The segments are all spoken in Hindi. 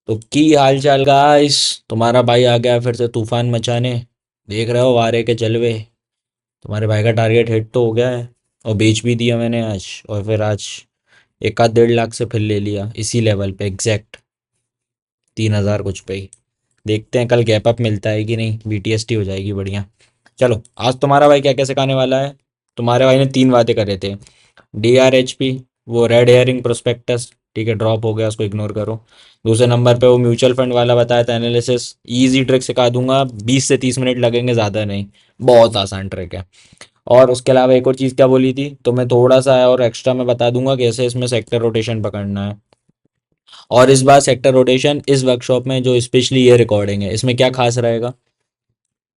तो की हाल चाल गाइस। तुम्हारा भाई आ गया फिर से तूफान मचाने। देख रहे हो वारे के जलवे। तुम्हारे भाई का टारगेट हिट तो हो गया है और बेच भी दिया मैंने आज। और फिर आज एक आध 1.5 लाख से फिर ले लिया इसी लेवल पे एग्जैक्ट 3,000 कुछ पे ही। देखते हैं कल गैप अप मिलता है कि नहीं, बीटीएसटी हो जाएगी बढ़िया। चलो आज तुम्हारा भाई क्या क्या सिखाने वाला है। तुम्हारे भाई ने 3 बातें करे थे। डीआरएचपी, वो रेड हेयरिंग प्रोस्पेक्टस, ठीक है ड्रॉप हो गया उसको इग्नोर करो। दूसरे नंबर पे वो म्यूचुअल फंड वाला बताया था एनालिसिस। इजी ट्रिक सिखा दूंगा, 20 से 30 मिनट लगेंगे, ज़्यादा नहीं। बहुत आसान ट्रिक है। और उसके अलावा एक और चीज़ क्या बोली थी तो मैं थोड़ा सा और एक्स्ट्रा में बता दूंगा कैसे इसमें सेक्टर रोटेशन पकड़ना है। और इस बार सेक्टर रोटेशन इस वर्कशॉप में जो स्पेशली ये रिकॉर्डिंग है इसमें क्या खास रहेगा,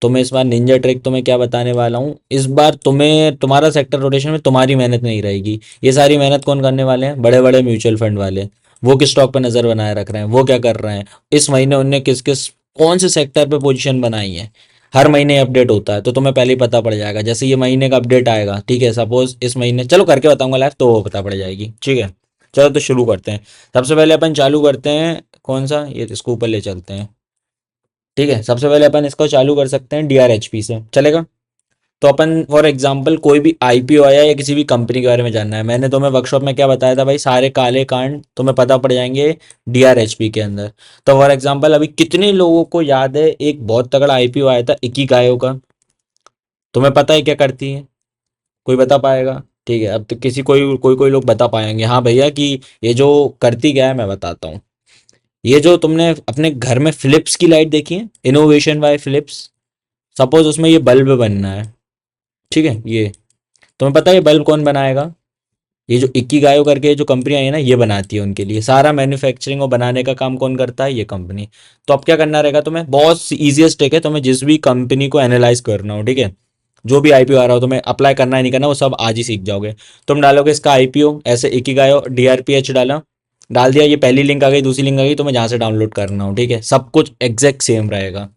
तो मैं इस बार निंजा ट्रिक तुम्हें क्या बताने वाला हूँ। इस बार तुम्हें तुम्हारा सेक्टर रोटेशन में तुम्हारी मेहनत नहीं रहेगी। ये सारी मेहनत कौन करने वाले हैं, बड़े बड़े म्यूचुअल फंड वाले। वो किस स्टॉक पर नजर बनाए रख रहे हैं, वो क्या कर रहे हैं इस महीने, उनने किस किस कौन से सेक्टर पे पोजीशन बनाई है। हर महीने अपडेट होता है तो तुम्हें पहले ही पता पड़ जाएगा। जैसे ये महीने का अपडेट आएगा, ठीक है, सपोज इस महीने चलो करके बताऊंगा लाइव तो वो पता पड़ जाएगी, ठीक है। चलो तो शुरू करते हैं। सबसे पहले अपन चालू करते हैं कौन सा, ये इसको ऊपर ले चलते हैं। ठीक है, सबसे पहले अपन इसको चालू कर सकते हैं डीआरएचपी से, चलेगा। तो अपन फॉर एग्जांपल कोई भी आईपीओ आया या किसी भी कंपनी के बारे में जानना है, मैंने तुम्हें वर्कशॉप में क्या बताया था भाई, सारे काले कांड तुम्हें पता पड़ जाएंगे डीआरएचपी के अंदर। तो फॉर एग्जांपल अभी कितने लोगों को याद है एक बहुत तगड़ा आईपीओ आया था इकिगायो का। तुम्हें पता है क्या करती है, कोई बता पाएगा? ठीक है, अब तो किसी कोई कोई कोई लोग बता पाएंगे हाँ भैया कि ये जो करती क्या है मैं बताता हूँ। ये जो तुमने अपने घर में फिलिप्स की लाइट देखी है, इनोवेशन बाय फिलिप्स, सपोज उसमें ये बल्ब बनना है, ठीक है। ये तुम्हें पता है ये बल्ब कौन बनाएगा? ये जो इक्कीगायो करके जो कंपनी आई है ना ये बनाती है उनके लिए। सारा मैन्युफैक्चरिंग और बनाने का काम कौन करता है, ये कंपनी। तो अब क्या करना रहेगा तुम्हें, बहुत ईजीएस्ट ट्रिक है। तुम्हें जिस भी कंपनी को एनालाइज करना हो, ठीक है, जो भी आईपीओ आ रहा हो तुम्हें अप्लाई करना है नहीं करना वो सब आज ही सीख जाओगे। तुम डालोगे इसका आईपीओ ऐसे इक्कीगायो डीआरपीएच डाला, डाल दिया, ये पहली लिंक आ गई, दूसरी लिंक आ गई, तुम्हें जहाँ से डाउनलोड करना हो, ठीक है, सब कुछ एग्जैक्ट सेम रहेगा।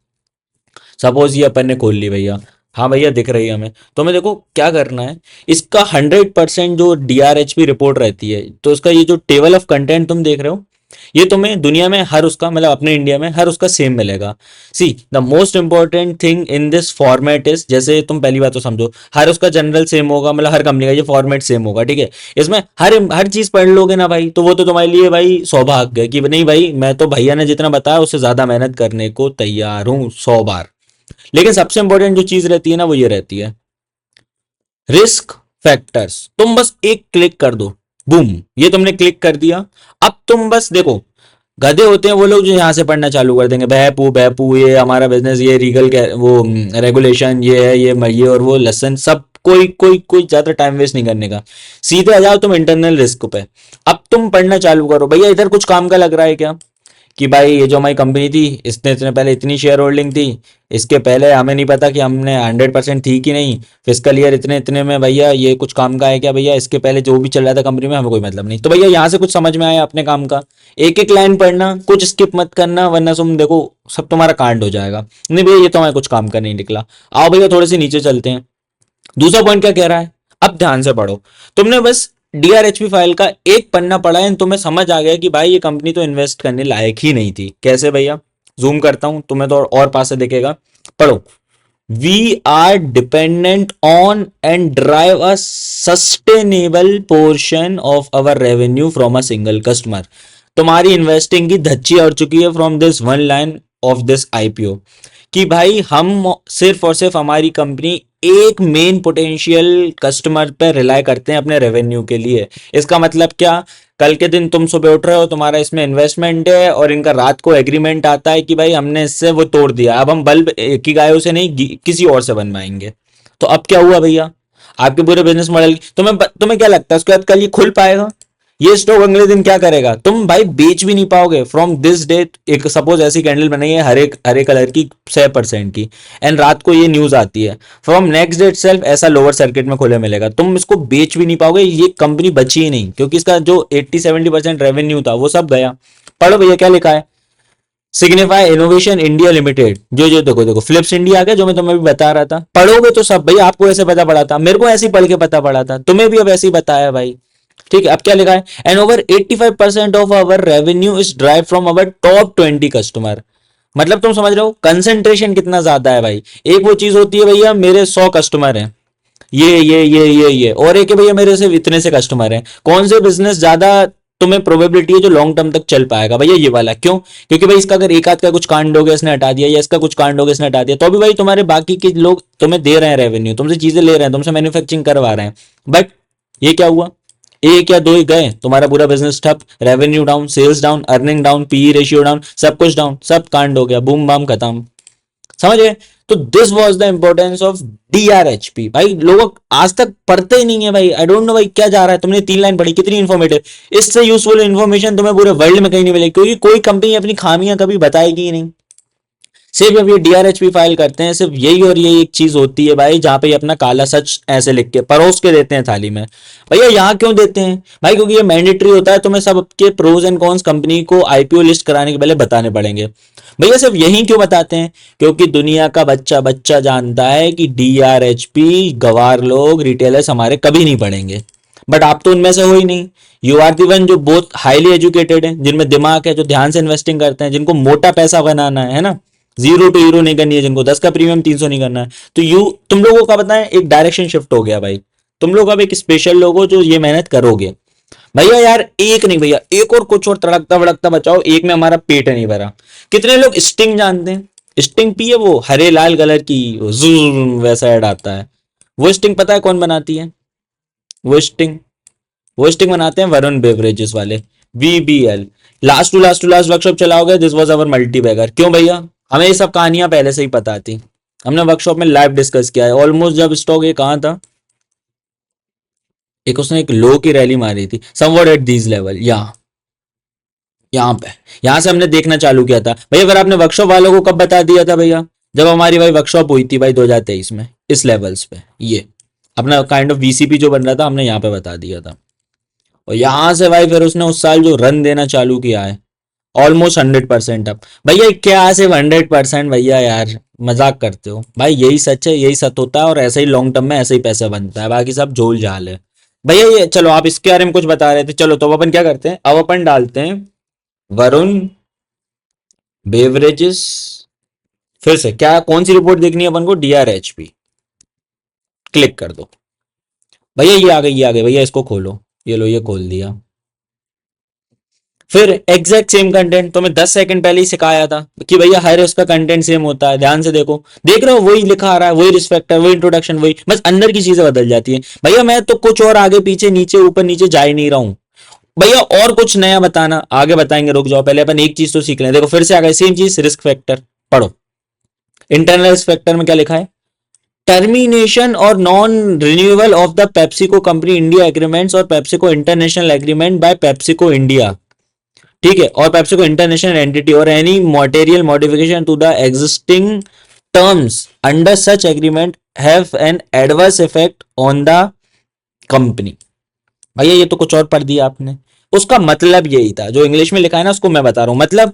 सपोज ये अपन ने खोल ली भैया, हाँ भैया दिख रही है हमें, तो हमें देखो क्या करना है। इसका 100% जो डीआरएचपी रिपोर्ट रहती है, तो इसका ये जो टेबल ऑफ कंटेंट तुम देख रहे हो, ये तुम्हें दुनिया में हर उसका मतलब अपने इंडिया में हर उसका सेम मिलेगा। See the most important thing in this format is, जैसे तुम पहली बात तो समझो, हर उसका जनरल सेम होगा, मतलब हर कंपनी का ये फॉर्मेट सेम होगा, ठीक है। इसमें हर हर चीज पढ़ लोगे ना भाई तो वो तो तुम्हारे लिए भाई सौभाग्य है कि नहीं भाई मैं तो भैया ने जितना बताया उससे ज्यादा मेहनत करने को तैयार हूँ 100 बार। लेकिन सबसे इंपॉर्टेंट जो चीज रहती है ना वो ये रहती है रिस्क फैक्टर्स। तुम बस एक क्लिक कर दो, बूम, ये तुमने क्लिक कर दिया। अब तुम बस देखो, गधे होते हैं वो लोग जो यहाँ से पढ़ना चालू कर देंगे, बहपू बहपू ये हमारा बिजनेस, ये रीगल वो रेगुलेशन ये है, ये और वो लेसन सब, कोई कोई कोई ज्यादा टाइम वेस्ट नहीं करने का। सीधे आ जाओ तुम इंटरनल रिस्क पे। अब तुम पढ़ना चालू करो भैया, इधर कुछ काम का लग रहा है क्या कि भाई ये जो हमारी कंपनी थी इसने इतने पहले इतनी शेयर होल्डिंग थी, इसके पहले हमें नहीं पता कि हमने 100% थी कि नहीं, फिजिकल ईयर इतने इतने में भैया ये कुछ काम का है क्या भैया, इसके पहले जो भी चल रहा था कंपनी में हमें कोई मतलब नहीं। तो भैया यहाँ से कुछ समझ में आया अपने काम का, एक एक लाइन पढ़ना, कुछ स्किप मत करना, वरना तुम देखो सब तुम्हारा कांड हो जाएगा। नहीं भैया ये तो हमें कुछ काम का नहीं निकला। आओ भैया थोड़े से नीचे चलते हैं। दूसरा पॉइंट क्या कह रहा है, अब ध्यान से पढ़ो। तुमने बस डीआरएचपी फाइल का एक पन्ना पढ़ा है, तुम्हें समझ आ गया कि भाई ये कंपनी तो इन्वेस्ट करने लायक ही नहीं थी। कैसे भैया, जूम करता हूं तुम्हें तो और पास से दिखेगा, पढ़ो। We are dependent on and drive a sustainable portion of our revenue from a single customer. तुम्हारी इन्वेस्टिंग की धच्ची उड़ चुकी है from this one line of this IPO, कि भाई हम सिर्फ और सिर्फ हमारी कंपनी एक मेन पोटेंशियल कस्टमर पर रिलाय करते हैं अपने रेवेन्यू के लिए। इसका मतलब क्या, कल के दिन तुम सुबह उठ रहे हो, तुम्हारा इसमें इन्वेस्टमेंट है और इनका रात को एग्रीमेंट आता है कि भाई हमने इससे वो तोड़ दिया, अब हम बल्ब एक ही गायों से नहीं किसी और से बनवाएंगे। तो अब क्या हुआ भैया, आपके पूरे बिजनेस मॉडल, तुम्हें क्या लगता है उसके बाद कल ये खुल पाएगा? ये स्टॉक अगले दिन क्या करेगा, तुम भाई बेच भी नहीं पाओगे। फ्रॉम दिस डेट एक सपोज ऐसी कैंडल बनाई है हरे हरे कलर की 6% की, एंड रात को ये न्यूज आती है, फ्रॉम नेक्स्ट डेट सेल्फ ऐसा लोअर सर्किट में खुले मिलेगा, तुम इसको बेच भी नहीं पाओगे। ये कंपनी बची ही नहीं क्योंकि इसका जो 80-70% रेवेन्यू था वो सब गया। पढ़ो भैया क्या लिखा है, सिग्निफाई इनोवेशन इंडिया लिमिटेड, जो जो देखो देखो फिलिप्स इंडिया आ गया, जो मैं तुम्हें भी बता रहा था। पढ़ोगे तो सब भैया, आपको ऐसे पता पड़ा था, मेरे को ऐसे ही पढ़ के पता पड़ा था, तुम्हें भी अब ऐसे ही बताया भाई। ठीक है, अब क्या लिखा है, and over 85% of our revenue is drive from our top 20 customer. मतलब तुम समझ रहे हो कंसंट्रेशन कितना ज्यादा है भाई। एक वो चीज होती है भैया मेरे 100 कस्टमर हैं, ये और एक है भैया मेरे सिर्फ इतने से कस्टमर हैं, कौन से बिजनेस ज्यादा तुम्हें प्रोबेबिलिटी है जो लॉन्ग टर्म तक चल पाएगा भैया, ये वाला। क्यों? क्योंकि भाई इसका अगर एक आध का कुछ कांड हो गया इसने हटा दिया, या इसका कुछ कांड हो गया इसने हटा दिया, तो भी भाई तुम्हारे बाकी के लोग तुम्हें दे रहे हैं रेवेन्यू, तुमसे चीजें ले रहे हैं, तुमसे मैन्युफैक्चरिंग करवा रहे हैं। बट ये क्या हुआ, एक या दो ही गए, तुम्हारा पूरा बिजनेस ठप, revenue down, sales down, earning down, PE ratio down, सब कुछ डाउन, सब कांड हो गया, बूम बाम खत्म। समझ गए? तो this was the importance of DRHP. भाई लोग आज तक पढ़ते ही नहीं है भाई, आई डोंट नो भाई क्या जा रहा है। तुमने 3 लाइन पढ़ी, कितनी इन्फॉर्मेटिव, इससे यूजफुल इन्फॉर्मेशन तुम्हें पूरे वर्ल्ड में कहीं नहीं मिलेगी, क्योंकि कोई कंपनी अपनी खामियां कभी बताएगी ही नहीं। सिर्फ अब ये डीआरएचपी फाइल करते हैं, सिर्फ यही और यही एक चीज होती है भाई, जहां पे ये अपना काला सच ऐसे लिख के परोस के देते हैं थाली में। भैया यहाँ क्यों देते हैं भाई? क्योंकि ये मैंडेटरी होता है, तुम्हें सबके प्रोज एंड कॉन्स कंपनी को आईपीओ लिस्ट कराने के पहले बताने पड़ेंगे। भैया सिर्फ यही क्यों बताते हैं? क्योंकि दुनिया का बच्चा बच्चा जानता है कि डीआरएचपी गवार लोग रिटेलर्स हमारे कभी नहीं पढ़ेंगे। बट आप तो उनमें से हो ही नहीं। यू आर दी वन जो बहुत हाईली एजुकेटेड है, जिनमें दिमाग है, जो ध्यान से इन्वेस्टिंग करते हैं, जिनको मोटा पैसा बनाना है ना, 0 to 0 नहीं करनी है, जिनको 10 का प्रीमियम 300 नहीं करना है। तो यू तुम लोगों का बताएं एक डायरेक्शन शिफ्ट हो गया भाई, तुम लोग अब एक स्पेशल लोग हो जो ये मेहनत करोगे। भैया यार एक नहीं भैया, एक और कुछ और तड़कता भड़कता बचाओ, एक में हमारा पेट नहीं भरा। कितने लोग स्टिंग जानते हैं? स्टिंग पी है, वो हरे लाल कलर की, वैसा ऐड आता है। वो स्टिंग पता है कौन बनाती है? वो स्टिंग वो स्टिंग बनाते हैं वरुण बेवरेजेस वाले, VBL. Last to last workshop चलाओगे, this was our multi bagger. क्यों भैया? हमें ये सब कहानियां पहले से ही पता थी, हमने वर्कशॉप में लाइव डिस्कस किया है। ऑलमोस्ट जब स्टॉक ये कहाँ था, एक उसने एक लो की रैली मारी थी, समवॉट एट दीज लेवल, यहाँ पे, यहाँ से हमने देखना चालू किया था भैया। अगर आपने वर्कशॉप वालों को कब बता दिया था भैया? जब हमारी भाई वर्कशॉप हुई थी भाई 2023 में, इस लेवल्स पे ये अपना काइंड ऑफ वीसीपी जो बन रहा था, हमने यहाँ पे बता दिया था। और यहाँ से भाई फिर उसने उस साल जो रन देना चालू किया है, ऑलमोस्ट 100% अब। भैया क्या सिर्फ 100% भैया, यार मजाक करते हो भाई, यही सच है, यही सच होता है, और ऐसे ही लॉन्ग टर्म में ऐसे ही पैसा बनता है, बाकी सब झोल झाल है भैया। ये चलो आप इसके बारे में कुछ बता रहे थे, चलो तो अब अपन क्या करते हैं, अब अपन डालते हैं वरुण बेवरेजेस। फिर से क्या, कौन सी रिपोर्ट देखनी है अपन को? डीआरएचपी, क्लिक कर दो भैया, ये आ गई, ये आ गई भैया, इसको खोलो, ये लो, ये खोल दिया। फिर एग्जैक्ट सेम कंटेंट, तो मैं 10 सेकंड पहले ही सिखाया था कि भैया हर उसका कंटेंट सेम होता है, ध्यान से देखो, देख रहे हो वही लिखा आ रहा है, वही रिस्पेक्टर, वही इंट्रोडक्शन, वही, बस अंदर की चीजें बदल जाती है। भैया मैं तो कुछ और आगे पीछे नीचे ऊपर नीचे जा ही नहीं रहा हूं भैया, और कुछ नया बताना आगे बताएंगे, रुक जाओ, पहले अपन एक चीज तो सीख लें। देखो फिर से आ गए सेम चीज, रिस्क फैक्टर पढ़ो। इंटरनल रिस्क फैक्टर में क्या लिखा है? टर्मिनेशन और non renewable of the PepsiCo company India agreements और PepsiCo international agreement by PepsiCo India, ठीक है, और पेप्सिको इंटरनेशनल एंटिटी और any material modification to the existing terms under such agreement have an adverse effect on the company. भैया ये तो कुछ और पढ़ दिया आपने, उसका मतलब यही था, जो इंग्लिश में लिखा है ना उसको मैं बता रहा हूं। मतलब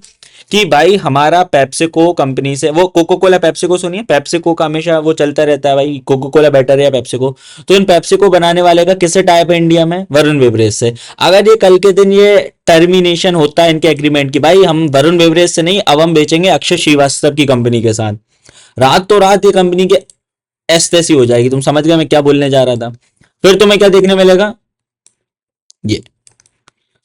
कि भाई हमारा पेप्सिको कंपनी से, वो कोको कोला पेप्सिको सुनिए, पेप्सिको का हमेशा वो चलता रहता है भाई, कोको कोला बेटर है या पेप्सिको, तो इन पेप्सिको बनाने वाले का किससे टाइप है इंडिया में? वरुण बेवरेज से। अगर ये कल के दिन ये टर्मिनेशन होता है इनके एग्रीमेंट की, भाई हम वरुण बेवरेज से नहीं, अब हम बेचेंगे अक्षय श्रीवास्तव की कंपनी के साथ, रात तो रात ये कंपनी के ऐस तैसी हो जाएगी। तुम समझ गए मैं क्या बोलने जा रहा था? फिर तुम्हें क्या देखने मिलेगा, ये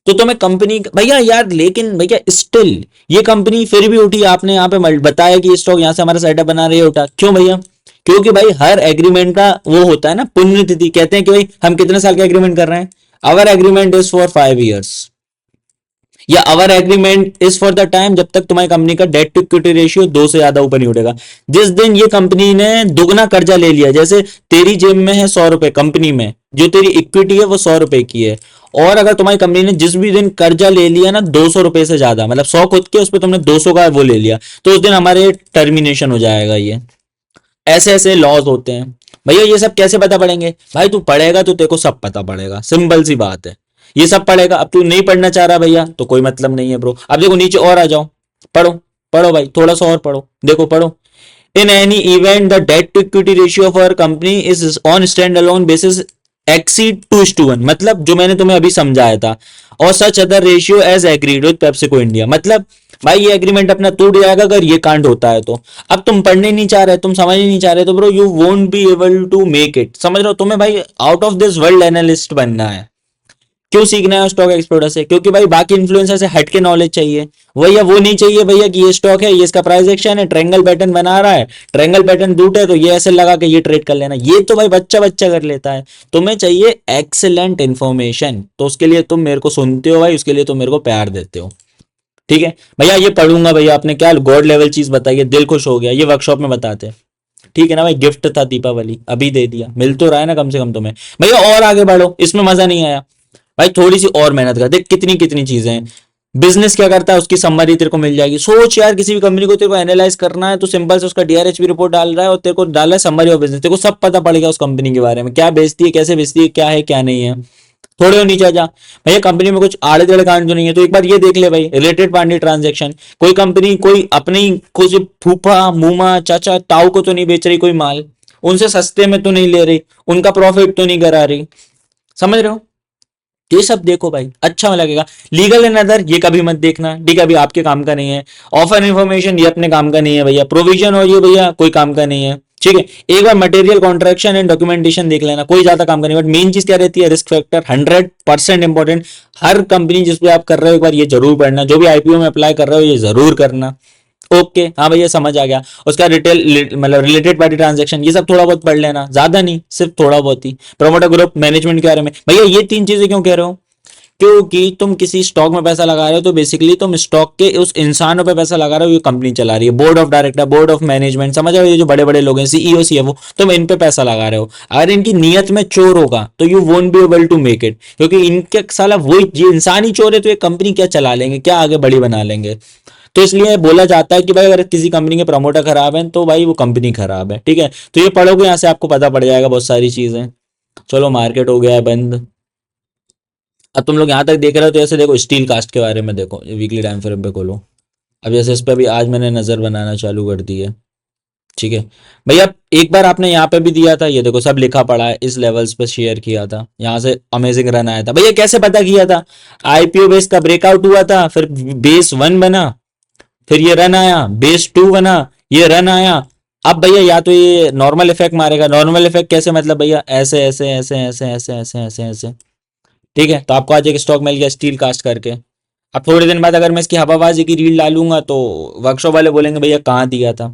तो तुम्हें कंपनी भैया यार, लेकिन भैया स्टिल ये कंपनी फिर भी उठी, आपने यहाँ पे बताया कि स्टॉक यहाँ से हमारा सेटअप बना रही है, उठा क्यों भैया? क्योंकि भाई हर एग्रीमेंट का वो होता है ना पुण्यतिथि, कहते हैं कि भाई हम कितने साल का एग्रीमेंट कर रहे हैं, our agreement is for 5 years, या our agreement is for the time जब तक तुम्हारी कंपनी का डेट टू इक्विटी रेशियो 2 से ज्यादा ऊपर नहीं उठेगा। जिस दिन ये कंपनी ने दुगना कर्जा ले लिया, जैसे तेरी जेब में है 100 रुपए, कंपनी में जो तेरी इक्विटी है वो 100 रुपए की है, और अगर तुम्हारी कंपनी ने जिस भी दिन कर्जा ले लिया ना 200 रुपए से ज्यादा, मतलब 100 खुद के, उस पर तुमने 200 का वो ले लिया, तो उस दिन हमारे टर्मिनेशन हो जाएगा। ये ऐसे ऐसे लॉज होते हैं भैया। ये सब कैसे पता पड़ेंगे भाई? तू पढ़ेगा तो तेरे को सब पता पड़ेगा, सिंपल सी बात है, ये सब पढ़ेगा। अब तू नहीं पढ़ना चाह रहा भैया तो कोई मतलब नहीं है ब्रो। अब देखो नीचे और आ जाओ, पढ़ो पढ़ो भाई, थोड़ा सा और पढ़ो, देखो पढ़ो। In any event the debt to equity ratio of our company is on stand alone basis exceed 2:1, मतलब जो मैंने तुम्हें अभी समझाया था। और such other ratio as agreed with PepsiCo India, मतलब भाई ये एग्रीमेंट अपना टूट जाएगा अगर ये कांड होता है तो। अब तुम पढ़ने नहीं चाह रहे, तुम समझ नहीं चाह रहे, तो bro you won't be able to make it. समझ रहे हो, तुम्हें भाई out of this world analyst बनना है। क्यों सीखना है स्टॉक एक्सप्लोरर से? क्योंकि भाई बाकी इन्फ्लुएंसर से हट के नॉलेज चाहिए। भैया वो नहीं चाहिए भैया कि ये स्टॉक है, ये इसका प्राइस एक्शन है, ट्रायंगल पैटर्न बना रहा है, ट्रायंगल पैटर्न रूट है तो ये ऐसे लगा के ये ट्रेड कर लेना, ये तो भाई बच्चा बच्चा कर लेता है। तुम्हें चाहिए एक्सेलेंट इन्फॉर्मेशन, तो उसके लिए तुम मेरे को सुनते हो भाई, उसके लिए तुम मेरे को प्यार देते हो। ठीक है भैया, ये पढ़ूंगा भैया, आपने क्या गॉड लेवल चीज बताई है, दिल खुश हो गया, ये वर्कशॉप में बताते हैं। ठीक है ना भाई, गिफ्ट था दीपावली, अभी दे दिया, मिल तो रहा है ना कम से कम तुम्हें। भैया और आगे बढ़ो, इसमें मजा नहीं आया भाई, थोड़ी सी और मेहनत कर, देख कितनी कितनी चीजें हैं। बिजनेस क्या करता है उसकी समरी तेरे को मिल जाएगी। सोच यार, किसी भी कंपनी को तेरे को एनालाइज करना है तो सिंपल से उसका डीआरएचपी रिपोर्ट डाल रहा है और तेरे को डाल रहा है समरी ऑफ बिजनेस, तेरे को सब पता पड़ेगा उस कंपनी के बारे में, क्या बेचती है, कैसे बेचती है, क्या है क्या नहीं है। थोड़े हो नीचे जा भैया, कंपनी में कुछ आड़े टेढ़े कांड तो नहीं है, तो एक बार ये देख ले भाई, रिलेटेड पार्टी ट्रांजेक्शन, कोई कंपनी कोई अपनी कुछ फूफा मूमा चाचा ताऊ को तो नहीं बेच रही कोई माल, उनसे सस्ते में तो नहीं ले रही, उनका प्रॉफिट तो नहीं करा रही। समझ रहे हो, ये सब देखो भाई, अच्छा लगेगा। लीगल एंड अदर ये कभी मत देखना, ठीक है, अभी आपके काम का नहीं है। ऑफर इन्फॉर्मेशन ये अपने काम का नहीं है भैया। प्रोविजन और ये भैया कोई काम का नहीं है। ठीक है, एक बार मटेरियल कॉन्ट्रैक्शन एंड डॉक्यूमेंटेशन देख लेना, कोई ज्यादा काम का नहीं, बट मेन चीज क्या रहती है, रिस्क फैक्टर 100% इंपॉर्टेंट। हर कंपनी जिस पे आप कर रहे हो एक बार ये जरूर पढ़ना, जो भी आईपीओ में अप्लाई कर रहे हो ये जरूर करना। ओके हाँ भैया समझ आ गया। उसका रिटेल मतलब रिलेटेड पार्टी ट्रांजैक्शन ये सब थोड़ा बहुत पढ़ लेना, ज्यादा नहीं, सिर्फ थोड़ा बहुत ही। प्रोमोटर ग्रुप मैनेजमेंट के बारे में भैया ये तीन चीजें क्यों कह रहे हो, क्योंकि तुम किसी स्टॉक में पैसा लगा रहे हो तो बेसिकली तुम स्टॉक के उस इंसानों पे पैसा लगा रहे हो, ये कंपनी चला रही है, board of director, board of management, समझ रहे हो, ये जो बड़े बड़े लोग हैं, सीईओ सीएफओ, तुम इन पे पैसा लगा रहे हो। अगर इनकी नीयत में चोर होगा तो you won't be able to make it, क्योंकि इनके साला वो ये इंसान ही चोर है तो ये कंपनी क्या चला लेंगे, क्या आगे बड़ी बना लेंगे। तो इसलिए बोला जाता है कि भाई अगर किसी कंपनी के प्रमोटर खराब है तो भाई वो कंपनी खराब है। ठीक है, तो ये पढ़ोगे यहाँ से आपको पता पड़ जाएगा बहुत सारी चीजें। चलो मार्केट हो गया है बंद। अब तुम लोग यहाँ तक देख रहे हो तो ऐसे देखो, स्टील कास्ट के बारे में देखो, वीकली टाइम फ्रेम पे खोलो। अब जैसे इस पे भी आज मैंने नजर बनाना चालू कर दी है। ठीक है भैया, एक बार आपने यहाँ पे भी दिया था, ये देखो सब लिखा पड़ा है, इस लेवल्स पे शेयर किया था, यहाँ से अमेजिंग रन आया था भैया, कैसे पता किया था, आईपीओ बेस का ब्रेकआउट हुआ था, फिर बेस 1 बना, फिर ये रन आया, बेस 2 बना, ये रन आया। अब भैया या तो ये नॉर्मल इफेक्ट मारेगा, नॉर्मल इफेक्ट कैसे, मतलब भैया ऐसे ऐसे ऐसे ऐसे ऐसे ऐसे ऐसे ऐसे। ठीक है, तो आपको आज एक स्टॉक मिल गया स्टील कास्ट करके। अब थोड़े दिन बाद अगर मैं इसकी हवाबाजी की रील डालूंगा तो वर्कशॉप वाले बोलेंगे भैया कहाँ दिया था,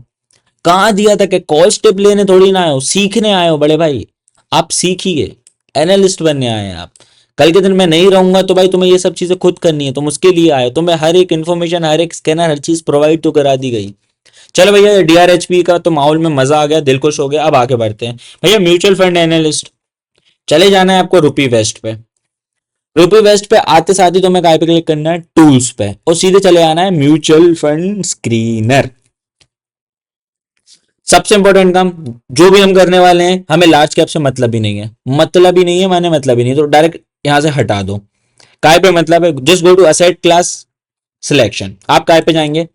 कहाँ दिया था, कि कॉल स्टेप लेने थोड़ी ना आए हो, सीखने आए हो बड़े भाई। आप सीखिए, एनालिस्ट बनने आए हैं आप। कल के दिन मैं नहीं रहूंगा तो भाई तुम्हें ये सब चीजें खुद करनी है, तुम उसके लिए आए हो, तुम्हें हर एक इन्फॉर्मेशन, हर एक स्कैनर, हर चीज प्रोवाइड तो करा दी गई। चलो भैया, डीआरएचपी का तो माहौल में मजा आ गया, दिल खुश हो गया। अब आगे बढ़ते हैं भैया, म्यूचुअल फंड एनालिस्ट। चले जाना है आपको रुपी वेस्ट पे। रुपी वेस्ट पे आते साथ ही तुम्हें काय पे क्लिक करना है, टूल्स पे, और सीधे चले आना है म्यूचुअल फंड स्क्रीनर। सबसे इंपॉर्टेंट काम जो भी हम करने वाले हैं, हमें लार्ज कैप से मतलब ही नहीं है, मतलब ही नहीं है माने मतलब ही नहीं, तो डायरेक्ट यहां से हटा दो। काय पे मतलब है, just go to asset class selection. आप काय पे जाएंगे,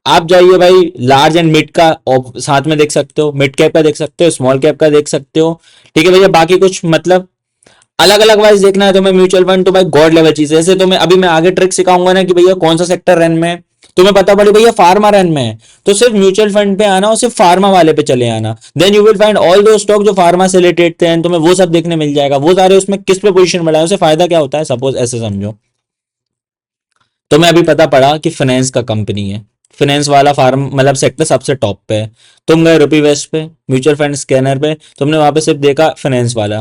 आप जाइए भाई लार्ज एंड मिड का साथ में देख सकते हो, मिड कैप का देख सकते हो, स्मॉल कैप का देख सकते हो। ठीक है भैया, बाकी कुछ मतलब अलग अलग वाइज देखना है तुम्हें म्यूचुअल फंड तो भाई गॉड लेवल चीज है। जैसे तुम्हें अभी मैं आगे ट्रिक सिखाऊंगा ना कि भैया कौन सा सेक्टर रन में है, तुम्हें पता पड़े भैया फार्मा रन में है, तो सिर्फ म्यूचुअल फंड पे आना और सिर्फ फार्मा वाले पे चले आना, then you will find all दो स्टॉक जो फार्मा से रिलेटेड थे, तुम्हें वो सब देखने मिल जाएगा। वो सारे उसमें किस पे पोजीशन बढ़ाए, उससे फायदा क्या होता है, सपोज ऐसे समझो, तुम्हें अभी पता पड़ा कि फाइनेंस का कंपनी है, फाइनेंस वाला फार्म मतलब सेक्टर सबसे टॉप पे है, तुम गए रुपी वेस्ट पे, म्यूचुअल फंड स्कैनर पे, तुमने वहां पे सिर्फ देखा फाइनेंस वाला।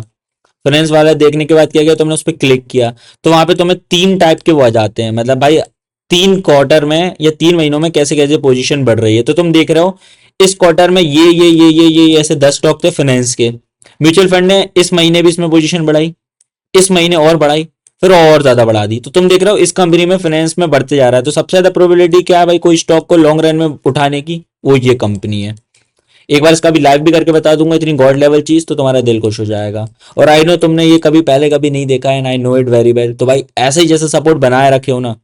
फाइनेंस वाला देखने के बाद क्या किया, तुमने उस पर क्लिक किया, तो वहां पे तुम्हें 3 टाइप के वो आ जाते हैं, मतलब भाई 3 क्वार्टर में या 3 महीनों में कैसे कैसे पोजीशन बढ़ रही है। तो तुम देख रहे हो इस क्वार्टर में ये ऐसे 10 स्टॉक थे फाइनेंस के, म्यूचुअल फंड ने इस महीने भी इसमें पोजीशन बढ़ाई, इस महीने और बढ़ाई, फिर और ज्यादा बढ़ा दी। तो तुम देख रहे हो इस कंपनी में फाइनेंस में बढ़ते जा रहा है, तो सबसे ज्यादा प्रोबेबिलिटी क्या है भाई कोई स्टॉक को लॉन्ग रन में उठाने की, वो ये कंपनी है। एक बार इसका भी लाइव भी करके बता दूंगा, इतनी गॉड लेवल चीज तो तुम्हारा दिल खुश हो जाएगा। और आई नो तुमने ये कभी पहले कभी नहीं देखा है, I know it very well, तो भाई ऐसे ही जैसे सपोर्ट बनाए रखे हो ना,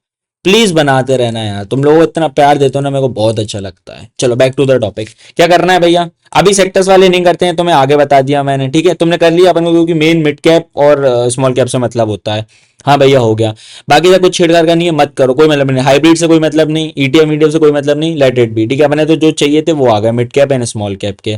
प्लीज बनाते रहना यार, तुम लोगों को इतना प्यार देते हो ना, मेरे को बहुत अच्छा लगता है। चलो बैक टू द टॉपिक, क्या करना है भैया। अभी सेक्टर्स वाले नहीं करते हैं, तुम्हें आगे बता दिया मैंने, ठीक है, तुमने कर लिया अपन को, क्योंकि मेन मिड कैप और स्मॉल कैप से मतलब होता है। हाँ भैया हो गया। बाकी का कुछ छेड़छाड़ करनी है मत करो, कोई मतलब नहीं, हाइब्रिड से कोई मतलब नहीं, ईटीएफ मीडियम से कोई मतलब नहीं, लेट इट बी, ठीक है। अपने तो जो चाहिए थे वो आ गए, mid cap and small cap के।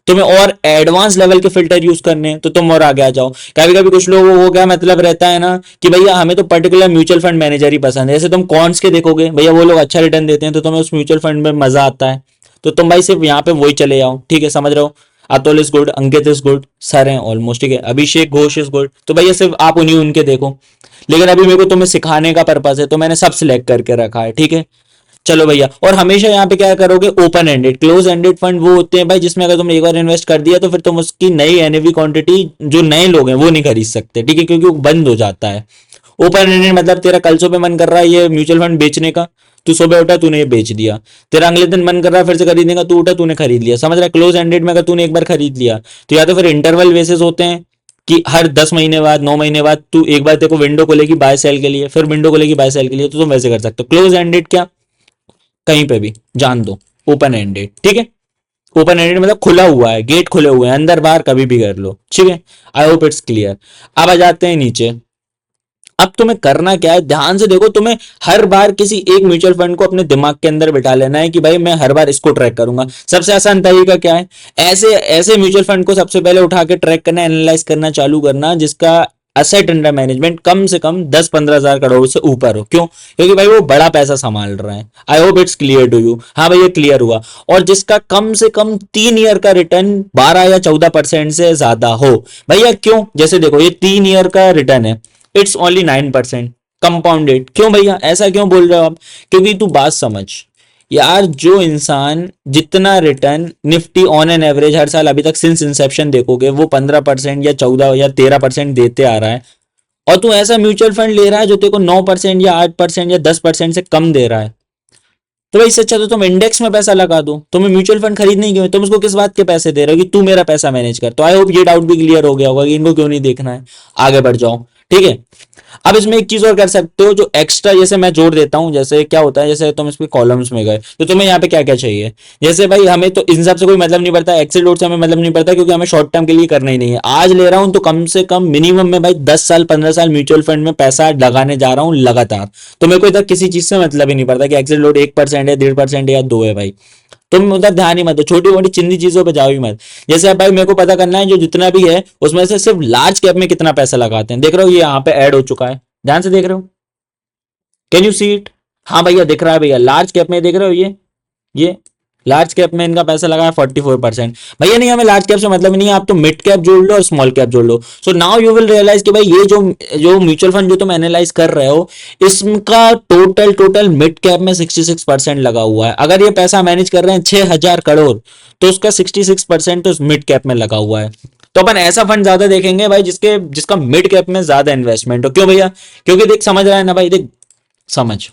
तुम्हें और एडवांस लेवल के फिल्टर यूज करने हैं तो तुम और आगे आ जाओ। कभी कभी कुछ लोगों को क्या मतलब रहता है ना कि भैया हमें तो पर्टिकुलर म्यूचुअल फंड मैनेजर ही पसंद है, जैसे तुम कॉन्स के देखोगे भैया वो लोग अच्छा रिटर्न देते हैं तो तुम्हें उस म्यूचुअल फंड में मजा आता है, तो तुम भाई सिर्फ यहाँ पे वही चले जाओ, ठीक है, समझ रहे हो। Atul is good, Ankit is good, sir हैं ऑलमोस्ट, ठीक है, अभिषेक घोष इज गुड, तो भैया सिर्फ आप उन्हीं उनके देखो। लेकिन अभी मेरे को तुम्हें सिखाने का पर्पज है तो मैंने सब सिलेक्ट करके रखा है, ठीक है। चलो भैया, और हमेशा यहाँ पे क्या करोगे, open ended, close ended fund वो होते हैं भाई जिसमें अगर तुमने एक बार इन्वेस्ट कर दिया तो फिर तुम उसकी नई एनएवी क्वांटिटी जो नए लोग हैं वो नहीं खरीद सकते, ठीक है, क्योंकि वो बंद हो जाता है। ओपन एंडेड मतलब तेरा कल सुबह मन कर रहा है ये म्यूचुअल फंड बेचने का, तू सुबह उठा तूने ये बेच दिया, तेरा अगले दिन मन कर रहा है फिर से खरीदने का, तू उठा तूने खरीद लिया, समझ रहा है। क्लोज एंडेड में अगर तूने एक बार खरीद लिया तो या तो फिर इंटरवल बेसिस होते हैं कि हर 10 महीने बाद 9 महीने बाद तू एक बार तेरे को विंडो खोलेगी बाय सेल के लिए, फिर विंडो खोलेगी बाय सेल के लिए, तो तुम वैसे कर सकते हो। क्लोज एंडेड क्या, कहीं पे भी जान दो, ओपन एंडेड, ठीक है। ओपन एंडेड मतलब खुला हुआ है, गेट खुले हुए हैं, अंदर बाहर कभी भी कर लो, ठीक है। आई होप इट्स क्लियर। अब आ जाते हैं नीचे। अब तुम्हें करना क्या है, ध्यान से देखो, तुम्हें हर बार किसी एक म्यूचुअल फंड को अपने दिमाग के अंदर बिठा लेना है कि भाई मैं हर बार इसको ट्रैक करूंगा। सबसे आसान तरीका क्या है, ऐसे ऐसे म्यूचुअल फंड को सबसे पहले उठा के ट्रैक करना, एनालाइज करना चालू करना जिसका असेट अंडर मैनेजमेंट कम से कम 10-15 हजार करोड़ से ऊपर हो। क्यों, क्योंकि भाई वो बड़ा पैसा संभाल रहे हैं। I hope it's clear to you, हाँ भाई ये क्लियर हुआ। और जिसका कम से कम 3 ईयर का रिटर्न 12 या 14% से ज्यादा हो। भैया क्यों, जैसे देखो ये 3 ईयर का रिटर्न है, इट्स ओनली 9% कंपाउंडेड। क्यों भैया ऐसा क्यों बोल रहे हो आप, क्योंकि तू बात समझ यार, जो इंसान जितना return Nifty on an average हर साल अभी तक सिंस इंसेप्शन देखोगे वो 15% या 14 या 13% देते आ रहा है, और तू ऐसा म्यूचुअल फंड ले रहा है जो तेरे को 9% या 8% या 10% से कम दे रहा है, तो भाई इससे अच्छा तो तुम इंडेक्स में पैसा लगा दो। तुम्हें म्यूचुअल फंड खरीदने ही क्यों है? तुम उसको किस बात के पैसे दे रहे हो कि तू मेरा पैसा मैनेज कर। तो आई होप ये डाउट भी क्लियर हो गया होगा कि इनको क्यों नहीं देखना है। आगे बढ़ जाओ, ठीक है। अब इसमें एक चीज और कर सकते हो जो एक्स्ट्रा, जैसे मैं जोड़ देता हूं, जैसे क्या होता है, जैसे तुम इसमें कॉलम्स में गए तो तुम्हें यहाँ पे क्या क्या चाहिए। जैसे भाई हमें तो इन सब से कोई मतलब नहीं पड़ता, एक्सेल लोड से हमें मतलब नहीं पड़ता, क्योंकि हमें शॉर्ट टर्म के लिए करना ही नहीं है। आज ले रहा हूं तो कम से कम मिनिमम में भाई 10 साल 15 साल म्यूचुअल फंड में पैसा लगाने जा रहा हूँ लगातार। तो मेरे को इधर किसी चीज से मतलब ही नहीं पड़ता कि एक्सेल लोड 1% है, 1.5% या 2 है भाई। तुम उधर ध्यान ही मत दो, छोटी मोटी चिंदी चीजों पे जाओ ही मत। जैसे अब भाई मेरे को पता करना है जो जितना भी है उसमें से सिर्फ लार्ज कैप में कितना पैसा लगाते हैं। देख रहे हो ये यहाँ पे ऐड हो चुका है, ध्यान से देख रहे हो, कैन यू सी इट। हाँ भैया दिख रहा है भैया, लार्ज कैप में देख रहे हो ये लार्ज कैप में इनका पैसा लगा है 44%। भैया नहीं हमें लार्ज कैप से मतलब नहीं है, आप तो मिड कैप जोड़ लो और स्मॉल कैप जोड़ लो। So now you will realise कि भाई ये जो जो म्यूचुअल फंड जो तुम एनालाइज कर रहे हो इसका टोटल टोटल मिड कैप में 66% लगा हुआ है। अगर ये पैसा मैनेज कर रहे हैं 6,000 करोड़, तो उसका 66% तो मिड कैप में लगा हुआ है। तो अपन ऐसा फंड ज्यादा देखेंगे भाई जिसका मिड कैप में ज्यादा इन्वेस्टमेंट हो। क्यों भैया, क्योंकि देख समझ रहा है ना भाई, देख समझ,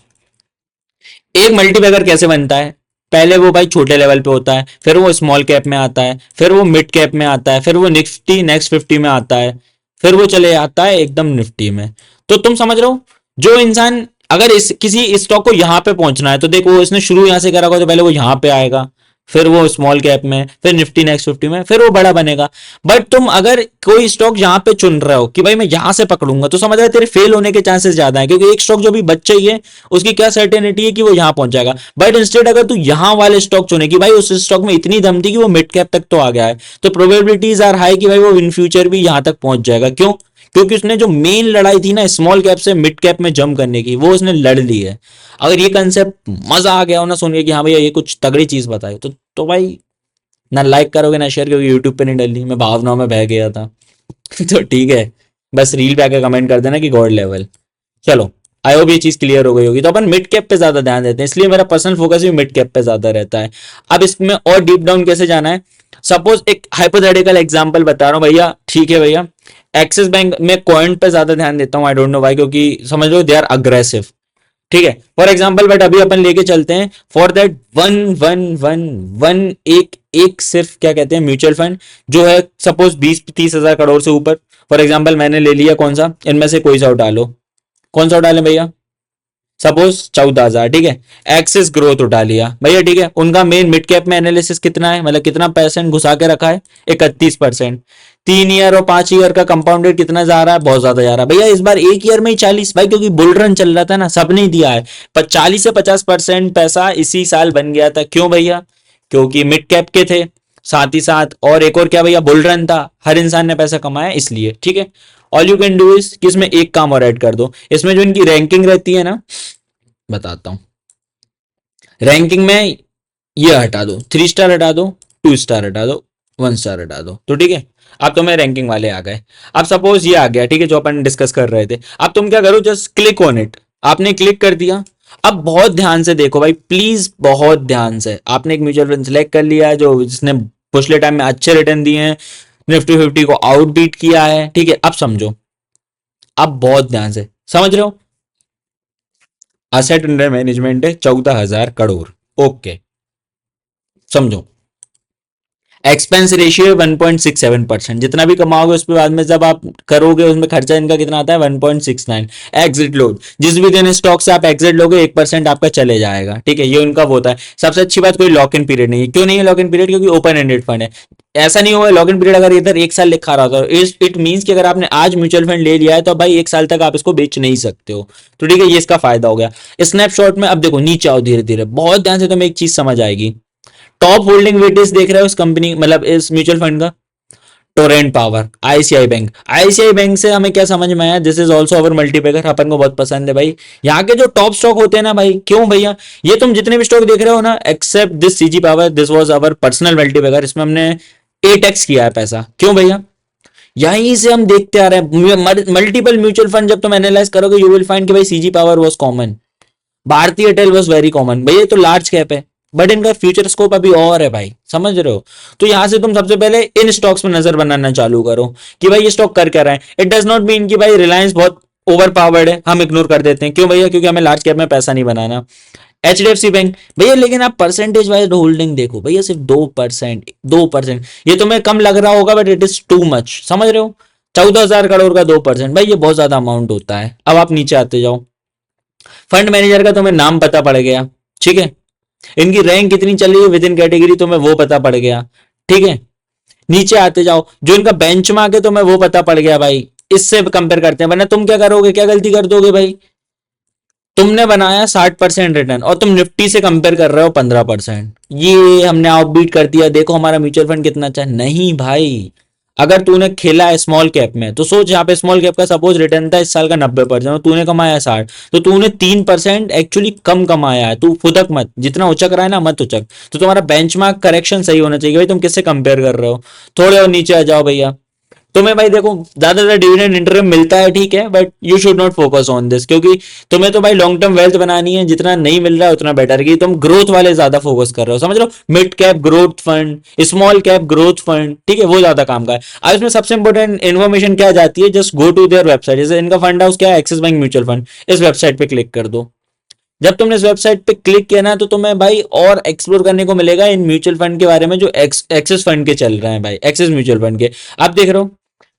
एक मल्टीबैगर कैसे बनता है, पहले वो भाई छोटे लेवल पे होता है, फिर वो स्मॉल कैप में आता है, फिर वो मिड कैप में आता है, फिर वो निफ्टी नेक्स्ट 50 में आता है, फिर वो चले आता है एकदम निफ्टी में। तो तुम समझ रहे हो, जो इंसान अगर इस किसी स्टॉक को यहां पे पहुंचना है तो देखो इसने शुरू यहां से करा होगा, तो पहले वो यहां पे आएगा, फिर वो स्मॉल कैप में, फिर निफ्टी नेक्स्ट 50 में, फिर वो बड़ा बनेगा। बट तुम अगर कोई स्टॉक यहाँ पे चुन रहे हो कि भाई मैं यहां से पकड़ूंगा, तो समझ रहे तेरे फेल होने के चांसेस ज्यादा है, क्योंकि एक स्टॉक जो भी बच चाहिए उसकी क्या सर्टेनिटी है कि वो यहां पहुंच जाएगा। बट इंस्टेड अगर तू यहां वाले स्टॉक चुने कि भाई उस स्टॉक में इतनी दम थी कि वो मिड कैप तक तो आ गया है, तो प्रोबेबिलिटीज आर हाई कि भाई वो इन फ्यूचर भी यहां तक पहुंच जाएगा। क्यों, क्योंकि उसने जो मेन लड़ाई थी ना स्मॉल कैप से मिड कैप में जंप करने की, वो उसने लड़ ली है। अगर ये कंसेप्ट मजा आ गया हो ना सुन के कि हाँ भैया ये कुछ तगड़ी चीज बताई, तो भाई ना लाइक करोगे ना शेयर, क्योंकि यूट्यूब पे नहीं डली, मैं भावनाओं में बह गया था। तो ठीक है, बस रील पे आके कमेंट कर देना कि गॉड लेवल। चलो आई होप ये चीज क्लियर हो गई होगी। तो अपन मिड कैप पे ज्यादा ध्यान देते हैं, इसलिए मेरा पर्सनल फोकस भी मिड कैप पे ज्यादा रहता है। अब इसमें और डीप डाउन कैसे जाना है, सपोज एक हाइपोथेटिकल एग्जांपल बता रहा हूँ भैया, ठीक है भैया। एक्सिस बैंक में कॉइन पे ज्यादा ध्यान देता हूँ, आई डोंट नो व्हाई, क्योंकि समझ लो दे आर अग्रेसिव, ठीक है, फॉर एग्जाम्पल। बट अभी अपन लेके चलते हैं for that one one one one एक एक सिर्फ क्या कहते हैं म्यूचुअल फंड जो है सपोज 20-30 हजार करोड़ से ऊपर। फॉर एग्जाम्पल मैंने ले लिया कौन सा, इनमें से कोई सा उठा लो, कौन सा उठा लें भैया, सपोज 14,000, ठीक है। एक्सिस ग्रोथ उठा लिया भैया, ठीक है। उनका मेन मिड कैप में एनालिसिस कितना है, मतलब कितना परसेंट घुसा के रखा है, 31%। 3 ईयर और 5 ईयर का कंपाउंडेड कितना जा रहा है, बहुत ज्यादा जा रहा है भैया। इस बार एक ईयर में ही 40 भाई, क्योंकि बुल रन चल रहा था ना, सब नहीं दिया है। पर 40 से 50% पैसा इसी साल बन गया था। क्यों भैया? क्योंकि मिड कैप के थे, साथ ही साथ और एक और क्या भैया, बुल रन था, हर इंसान ने पैसा कमाया इसलिए, ठीक है। All you can do is कि इसमें एक काम और ऐड कर दो। इसमें जो इनकी रैंकिंग रहती है ना, बताता हूं। रैंकिंग में ये हटा दो, 3 स्टार हटा दो, 2 स्टार हटा दो, 1 स्टार हटा दो, तो ठीक है। अब तुम्हें रैंकिंग वाले आ गए। अब सपोज ये आ गया, ठीक है, जो अपन डिस्कस कर रहे थे। अब तुम क्या करो, जस्ट क्लिक ऑन इट। आपने क्लिक कर दिया। अब बहुत ध्यान से देखो भाई, प्लीज बहुत ध्यान से। आपने एक म्यूचुअल फंड सिलेक्ट कर लिया है जो जिसने पिछले टाइम में अच्छे रिटर्न दिए हैं, निफ्टी 50 को आउटबीट किया है, ठीक है। अब समझो, अब बहुत ध्यान से समझ रहे हो। असेट अंडर मैनेजमेंट है 14,000 करोड़, ओके, समझो। Expense ratio 1.67%। जितना भी कमाओगे उस पर बाद में जब आप करोगे, उसमें खर्चा इनका कितना आता है, 1.69। एग्जिट लोड, जिस भी दिन स्टॉक से आप एग्जिट लोगे 1% आपका चले जाएगा, ठीक है। ये उनका वो होता है। सबसे अच्छी बात, कोई लॉक इन पीरियड नहीं है। क्यों नहीं है लॉक इन पीरियड? क्योंकि ओपन एंडेड फंड है। ऐसा नहीं होगा लॉक इन पीरियड अगर इधर एक साल लिखा रहा होता है, इट मीन्स कि अगर आपने आज म्यूचुअल फंड ले लिया है तो भाई एक साल तक आप इसको बेच नहीं सकते हो, तो ठीक है, ये इसका फायदा हो गया। स्नैपशॉट में अब देखो, नीचे आओ धीरे धीरे, बहुत ध्यान से तुम्हें एक चीज समझ आएगी। टॉप होल्डिंग वेटेज देख रहे हो इस कंपनी, मतलब इस म्यूचुअल फंड का। Torrent power, ICI bank. ICI bank से हमें क्या समझ में आया, दिस इज ऑल्सो अवर मल्टीपैकर, अपन को बहुत पसंद है भाई। यहाँ के जो टॉप स्टॉक होते हैं ना भाई, क्यों भैया, ये तुम जितने भी स्टॉक देख रहे हो ना, except this CG Power, this was our personal multibagger, इसमें हमने 8x किया है पैसा। क्यों भैया? यहीं से हम देखते आ रहे हैं मल्टीपल म्यूचुअल फंड, जब तुम एनालाइज करोगे यू विल फाइंड कि भाई सीजी पावर वाज कॉमन, भारतीय एयरटेल वॉज वेरी कॉमन। भैया तो लार्ज कैप है, बट इनका फ्यूचर स्कोप अभी और है भाई, समझ रहे हो। तो यहां से तुम सबसे पहले इन स्टॉक्स में नजर बनाना चालू करो कि भाई ये स्टॉक कर क्या रहा है। इट डज नॉट मीन कि भाई रिलायंस बहुत ओवर पावर्ड है, हम इग्नोर कर देते हैं। क्यों भैया? क्योंकि हमें लार्ज कैप में पैसा नहीं बनाना। एचडीएफसी बैंक भैया, लेकिन आप परसेंटेज वाइज होल्डिंग देखो भैया, सिर्फ 2%, 2%। ये तुम्हें कम लग रहा होगा, but it is too much, समझ रहे हो। 14,000 करोड़ का 2% भाई, ये बहुत ज्यादा अमाउंट होता है। अब आप नीचे आते जाओ, फंड मैनेजर का तुम्हें नाम पता पड़ गया, ठीक है। इनकी रैंक कितनी चल रही है विद इन कैटेगरी, तुम्हें वो पता पड़ गया, ठीक है। नीचे आते जाओ, जो इनका बेंचमार्क है तुम्हें वो पता पड़ गया भाई। इससे कंपेयर करते हैं, वरना तुम क्या करोगे, क्या गलती कर दोगे भाई। तुमने बनाया 60% रिटर्न और तुम निफ्टी से कंपेयर कर रहे हो 15%। ये हमने आउटबीट कर दिया, देखो हमारा म्यूचुअल फंड कितना अच्छा है। नहीं भाई, अगर तूने खेला है स्मॉल कैप में तो सोच, यहाँ पे स्मॉल कैप का सपोज रिटर्न था इस साल का 90% और तूने कमाया 60, तो तूने 3% एक्चुअली कम कमाया है। तू फुदक मत, जितना उचक रहा है ना मत उचक। तो तुम्हारा बेंचमार्क करेक्शन सही होना चाहिए भाई, तुम किससे कंपेयर कर रहे हो। थोड़े और नीचे आ जाओ भैया। तुम्हें भाई देखो, ज्यादा ज्यादा डिविडेंड इंटरम मिलता है, ठीक है, but you should not focus on this, क्योंकि तुम्हें तो भाई लॉन्ग टर्म वेल्थ बनानी है। जितना नहीं मिल रहा है उतना बेटर, कि तुम ग्रोथ वाले ज्यादा फोकस कर रहे हो, समझ लो। Mid cap growth fund, small cap growth fund, ठीक है, वो ज्यादा काम का है। अब इसमें सबसे इंपॉर्टेंट इन्फॉर्मेशन क्या जाती है, just go to their website. जैसे इनका फंड हाउस क्या है, एक्सिस बैंक म्यूचुअल फंड, इस वेबसाइट पे क्लिक कर दो। जब तुमने इस वेबसाइट पे क्लिक किया ना, तो तुम्हें भाई और एक्सप्लोर करने को मिलेगा इन म्यूचुअल फंड के बारे में, जो एक्सिस फंड के चल रहे हैं भाई, एक्सिस म्यूचुअल फंड के। आप देख रहे हो,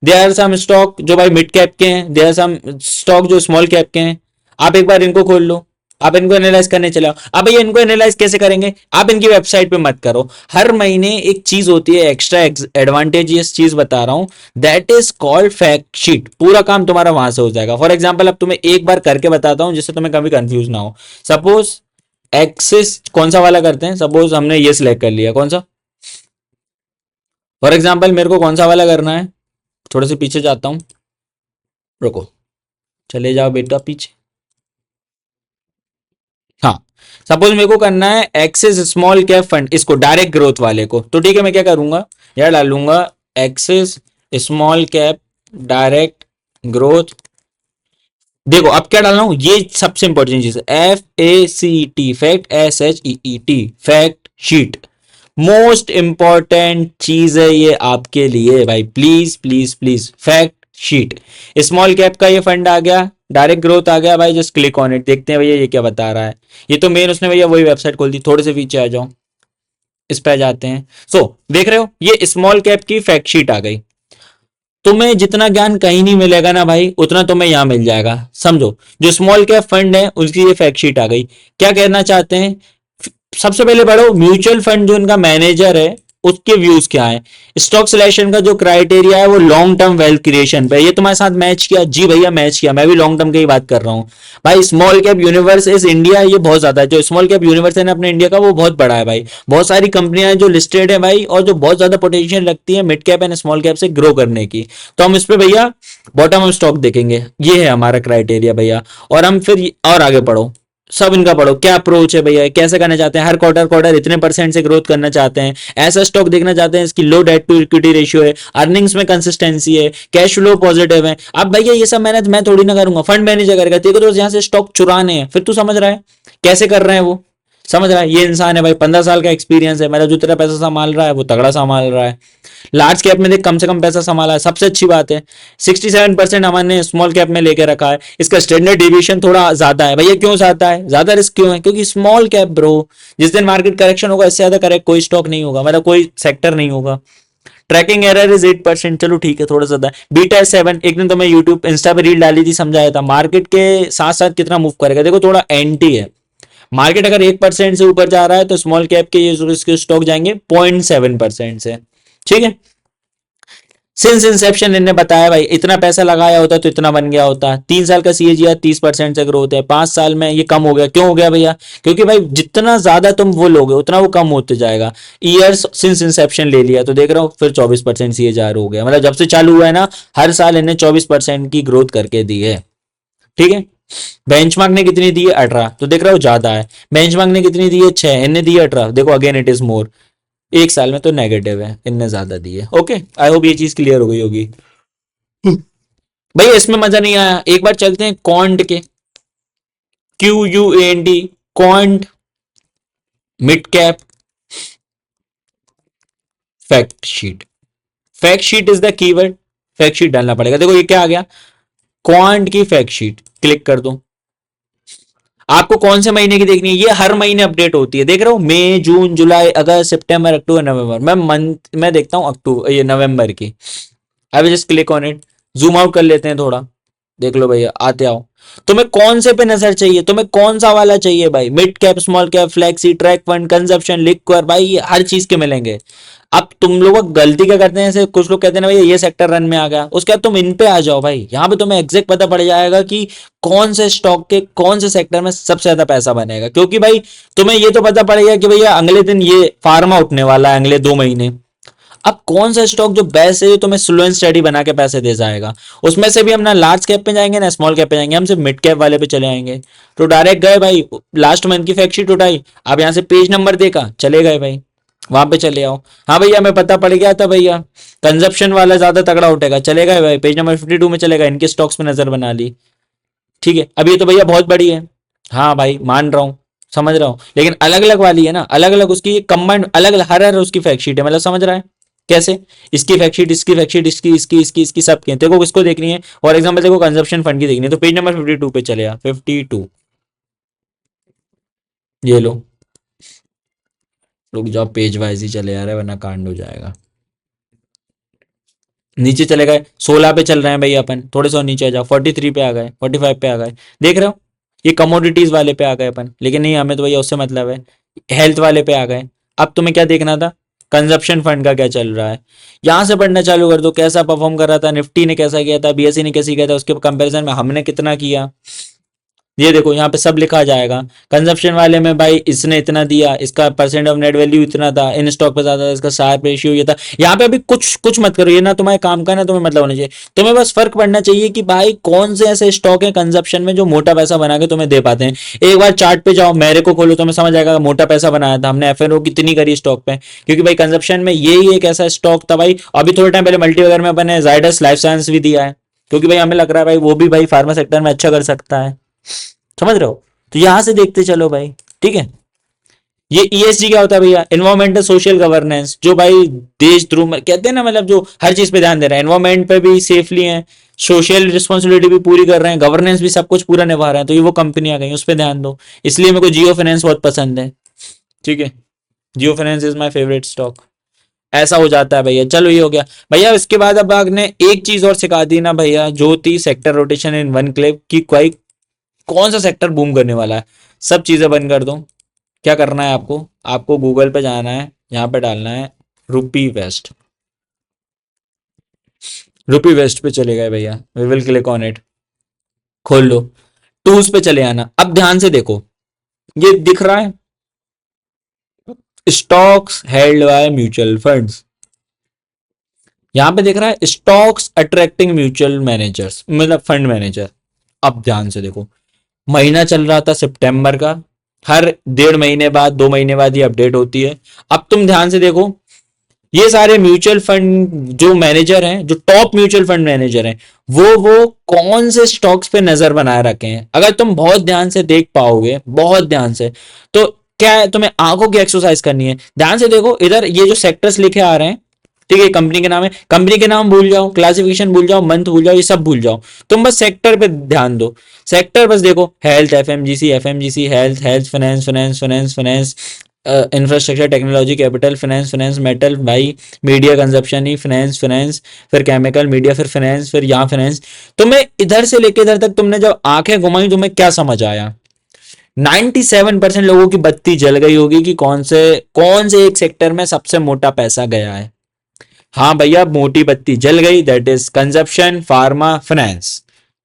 देयर आर सम स्टॉक जो भाई मिड कैप के हैं, देयर आर सम स्टॉक जो स्मॉल कैप के हैं। आप एक बार इनको खोल लो, आप इनको एनालाइज करने चले आओ। अब भैया इनको एनालाइज कैसे करेंगे, आप इनकी वेबसाइट पे मत करो। हर महीने एक चीज होती है एक्स्ट्रा एडवांटेजियस चीज बता रहा हूं, that is called fact sheet. पूरा काम तुम्हारा वहां से हो जाएगा। फॉर एग्जाम्पल, अब तुम्हें एक बार करके बताता हूं जिससे तुम्हें कभी कंफ्यूज ना हो। सपोज एक्सिस कौन सा वाला करते हैं, सपोज हमने ये सिलेक्ट कर लिया, कौन सा, फॉर एग्जाम्पल मेरे को कौन सा वाला करना है। थोड़े से पीछे जाता हूं, रुको, चले जाओ बेटा पीछे। हाँ, सपोज मेरे को करना है एक्सिस स्मॉल कैप फंड, इसको डायरेक्ट ग्रोथ वाले को, तो ठीक है, मैं क्या करूंगा, यार डालूंगा axis small cap direct growth. देखो अब क्या डालना हूं, ये सबसे इंपॉर्टेंट चीज है, FACT, fact, SHEET, fact sheet. Most important चीज है ये आपके लिए भाई, please please please, fact sheet. Small cap का ये फंड आ गया, डायरेक्ट ग्रोथ आ गया भाई, जस्ट क्लिक ऑन इट, देखते हैं भैया ये क्या बता रहा है। ये तो मेन उसने भैया वही वेबसाइट खोल दी। थोड़े से पीछे आ जाओ, इस पे आ जाते हैं। सो देख रहे हो, ये स्मॉल कैप की फैक्ट शीट आ गई। तुम्हें जितना ज्ञान कहीं नहीं मिलेगा ना भाई, उतना तुम्हें यहाँ मिल जाएगा। समझो, जो स्मॉल कैप फंड है उसकी ये फैक्ट शीट आ गई। क्या कहना चाहते हैं? सबसे पहले पढ़ो म्यूचुअल फंड जो इनका मैनेजर है उसके व्यूज क्या है। स्टॉक सिलेक्शन का जो क्राइटेरिया है वो लॉन्ग टर्म वेल्थ क्रिएशन पे। ये तुम्हारे साथ मैच किया? जी भैया मैच किया, मैं भी लॉन्ग टर्म की ही बात कर रहा हूँ। भाई स्मॉल कैप यूनिवर्स इस इंडिया ये बहुत ज्यादा है। जो स्मॉल कैप यूनिवर्स है ना अपने इंडिया का, वो बहुत बड़ा है भाई। बहुत सारी कंपनियां हैं जो लिस्टेड है भाई, और जो बहुत ज्यादा पोटेंशियल रखती है mid cap and small cap से ग्रो करने की। तो हम इस पे भैया बॉटम अप स्टॉक देखेंगे, ये है हमारा क्राइटेरिया भैया। और हम फिर और आगे पढ़ो, सब इनका पढ़ो क्या अप्रोच है भैया, कैसे करना चाहते हैं, हर क्वार्टर क्वार्टर इतने परसेंट से ग्रोथ करना चाहते हैं, ऐसा स्टॉक देखना चाहते हैं इसकी लो डेट टू इक्विटी रेशियो है, अर्निंग्स में कंसिस्टेंसी है, कैश फ्लो पॉजिटिव है। अब भैया ये सब मेहनत मैं थोड़ी ना करूंगा, फंड मैनेजर करेगा। तेरे को तो यहाँ से स्टॉक चुराने हैं, फिर तू समझ रहा है कैसे कर रहे हैं वो, समझ रहा है। ये इंसान है भाई 15 साल का एक्सपीरियंस है, मेरा जो तेरा पैसा संभाल रहा है वो तगड़ा संभाल रहा है। लार्ज कैप में देख कम से कम पैसा संभाला है, सबसे अच्छी बात है। 67% हमने स्मॉल कैप में लेके रखा है। इसका स्टैंडर्ड डिविएशन थोड़ा ज्यादा है भैया। क्यों ज्यादा है, ज्यादा रिस्क क्यों है? क्योंकि स्मॉल कैप ब्रो, जिस दिन मार्केट करेक्शन होगा इससे ज्यादा करेक्ट कोई स्टॉक नहीं होगा, मतलब कोई सेक्टर नहीं होगा। ट्रैकिंग एरर इज 8%, चलो ठीक है थोड़ा ज्यादा है। बीटा है 7। एक दिन तो मैं यूट्यूब इंस्टा पे रील डाली थी, समझाया था मार्केट के साथ साथ कितना मूव करेगा। देखो थोड़ा एंटी है मार्केट, अगर 1% से ऊपर जा रहा है तो स्मॉल कैप के ये स्टॉक जाएंगे 0.7% से। ठीक है, सिंस इंसेप्शन इन्होंने बताया भाई इतना पैसा लगाया होता तो इतना बन गया होता। 3 साल का सीएजीआर 30% से ग्रोथ है, 5 साल में ये कम हो गया। क्यों हो गया भैया? क्योंकि भाई जितना ज्यादा तुम वो लोगे उतना वो कम होते जाएगा। ईयर्स सिंस इंसेप्शन ले लिया तो देख रहा हूँ फिर 24% सीएजीआर हो गया। मतलब जब से चालू हुआ है ना, हर साल इन्हें 24% की ग्रोथ करके दी है। ठीक है, बेंचमार्क ने कितनी दी है? 18। तो देख रहा हूँ ज्यादा है। बेंचमार्क ने कितनी दी है? 6। इनने दी है 18। देखो अगेन इट इज मोर। एक साल में तो नेगेटिव है, इनने ज्यादा दी है। ओके, आई होप ये चीज क्लियर हो गई होगी। भाई इसमें मजा नहीं आया, एक बार चलते हैं क्वांट के। QUANT, quant mid cap fact sheet. Fact sheet is the keyword, fact sheet डालना पड़ेगा। देखो ये क्या आ गया, क्वांट की फैक्ट शीट। क्लिक कर दो। आपको कौन से महीने की देखनी है? ये हर महीने अपडेट होती है, देख रहे हो मई जून जुलाई अगस्त सितंबर अक्टूबर नवंबर। मैं मंथ में देखता हूँ अक्टूबर ये नवंबर की। I will just click on it. Zoom out कर लेते हैं थोड़ा, देख लो भैया आते आओ। तुम्हें कौन से पे नजर चाहिए, तुम्हें कौन सा वाला चाहिए भाई? Mid cap, small cap, flexi, track fund, consumption, liquid, भाई ये हर चीज के मिलेंगे। अब तुम लोग गलती क्या करते हैं, जैसे कुछ लोग कहते हैं ना भैया ये सेक्टर रन में आ गया, उसके बाद तुम इन पे आ जाओ भाई। यहाँ पे तुम्हें एग्जैक्ट पता पड़ जाएगा कि कौन से स्टॉक के कौन से सेक्टर में सबसे ज्यादा पैसा बनेगा। क्योंकि भाई तुम्हें ये तो पता पड़ेगा कि भैया अगले दिन ये फार्मा उठने वाला है, अगले 2 महीने। अब कौन सा स्टॉक जो बेस्ट है जो तुम्हें स्लो एंड स्टडी बना के पैसे दे जाएगा। उसमें से भी हम ना लार्ज कैप पे जाएंगे ना स्मॉल कैप पे जाएंगे, हम सिर्फ मिड कैप वाले पे चले आएंगे। तो डायरेक्ट गए भाई, लास्ट मंथ की फैक्ट शीट उठाई, अब यहाँ से पेज नंबर देखा, चले गए भाई वहां पे चले आओ। हाँ भैया हमें पता पड़ गया था भैया कंजप्शन वाला ज्यादा तगड़ा उठेगा, चले गए भाई पेज नंबर 52 में चले गए, इनके स्टॉक्स पे नजर बना ली। ठीक है, अब ये तो भैया बहुत बड़ी है, हाँ भाई मान रहा हूँ, समझ रहा हूँ, लेकिन अलग अलग वाली है ना, अलग अलग उसकी कंबाइंड अलग अलग हर हर उसकी फैक्ट शीट है, मतलब समझ रहा है कैसे? इसकी फैक्ट शीट, इसकी फैक्ट शीट, इसकी सब की देखो किसको देखनी है। फॉर एग्जाम्पल देखो कंजप्शन फंड की देखनी है तो पेज नंबर 52 पे चले आ 52। ये लो, रुक जाओ पेज वाइज ही चले आ रहा है वरना कांड हो जाएगा। नीचे चले गए 16 पे चल रहे हैं भाई अपन, थोड़े से नीचे आ जाओ 43 पे आ गए, 45 पे आ गए, देख रहे हो ये कमोडिटीज वाले पे आ गए अपन, लेकिन नहीं हमें तो भैया उससे मतलब है। हेल्थ वाले पे आ गए। अब तुम्हें क्या देखना था? कंजप्शन फंड का क्या चल रहा है, यहां से पढ़ना चालू कर दो। कैसा परफॉर्म कर रहा था, निफ्टी ने कैसा किया था, बीएसई ने कैसे किया था, उसके कंपैरिजन में हमने कितना किया। ये देखो यहाँ पे सब लिखा जाएगा। कंजप्शन वाले में भाई इसने इतना दिया, इसका परसेंट ऑफ नेट वैल्यू इतना था, इन स्टॉक पे ज्यादा था, इसका शार्प रेशियो ये था। यहाँ पे अभी कुछ कुछ मत करो, ये ना तुम्हारे काम का ना तुम्हें मतलब होना चाहिए। तुम्हें बस फर्क पड़ना चाहिए कि भाई कौन से ऐसे स्टॉक है कंजप्शन में जो मोटा पैसा बना के तुम्हें दे पाते हैं। एक बार चार्ट पे जाओ, मेरे को खोलो, तुम्हें समझ आएगा मोटा पैसा बनाया था हमने एफएनओ कितनी करी स्टॉक पे। क्योंकि भाई कंजप्शन में यही एक ऐसा स्टॉक था भाई। अभी थोड़े टाइम पहले मल्टी वगैरह में अपने जायडस लाइफ साइंस भी दिया है, क्योंकि भाई हमें लग रहा है भाई वो भी भाई फार्मा सेक्टर में अच्छा कर सकता है, समझ रहे हो। तो यहां से देखते चलो भाई, ठीक है। ये ईएसजी क्या होता है भैया? एनवायरमेंटल सोशल गवर्नेंस, जो भाई देश ध्रुव कहते हैं ना, मतलब जो हर चीज पे ध्यान दे रहे हैं, एनवायरमेंट पे भी सेफली है, सोशल रिस्पॉन्सिबिलिटी भी पूरी कर रहे हैं, गवर्नेंस भी सब कुछ पूरा निभा रहे हैं, तो ये वो कंपनी आ गई, उस पर ध्यान दो। इसलिए मेरे को जियो फाइनेंस बहुत पसंद है। ठीक है, Jio Finance is my favourite stock. ऐसा हो जाता है भैया। चलो ये हो गया भैया। इसके बाद अब आपने एक चीज और सिखा दी ना भैया, जो थी sector rotation in one click की, कोई कौन सा सेक्टर बूम करने वाला है। सब चीजें बंद कर दो। क्या करना है आपको, आपको गूगल पे जाना है, यहाँ पे डालना है रुपी वेस्ट। रुपी वेस्ट पे चले गए भैया, we will click on it. खोल लो, टूल्स पे चले आना। अब ध्यान से देखो, ये दिख रहा है stocks held by mutual funds. यहां पे दिख रहा है स्टॉक्स अट्रैक्टिंग म्यूचुअल मैनेजर्स, मतलब फंड मैनेजर। अब ध्यान से देखो, महीना चल रहा था सितंबर का, हर 1.5 महीने बाद 2 महीने बाद ये अपडेट होती है। अब तुम ध्यान से देखो, ये सारे म्यूचुअल फंड जो मैनेजर हैं, जो टॉप म्यूचुअल फंड मैनेजर हैं, वो कौन से स्टॉक्स पे नजर बनाए रखे हैं। अगर तुम बहुत ध्यान से देख पाओगे, बहुत ध्यान से, तो क्या है, तुम्हें आंखों की एक्सरसाइज करनी है। ध्यान से देखो, इधर ये जो सेक्टर्स लिखे आ रहे हैं, ठीक है, कंपनी के नाम है, कंपनी के नाम भूल जाओ, क्लासिफिकेशन भूल जाओ, मंथ भूल जाओ, ये सब भूल जाओ। तुम बस सेक्टर पे ध्यान दो। सेक्टर बस देखो, health FMGC, FMGC health, health finance, finance finance finance, infrastructure technology capital finance, finance metal भाई, मीडिया कंजप्शन ही फाइनेंस, फाइनेंस फिर केमिकल मीडिया, फिर फाइनेंस, फिर यहाँ फाइनेंस। तुम्हें इधर से लेके इधर तक तुमने जब आंखें घुमाई, तुम्हें क्या समझ आया? 97% लोगों की बत्ती जल गई होगी कि कौन से एक सेक्टर में सबसे मोटा पैसा गया है। हाँ भैया, मोटी बत्ती जल गई, that is consumption, pharma, finance.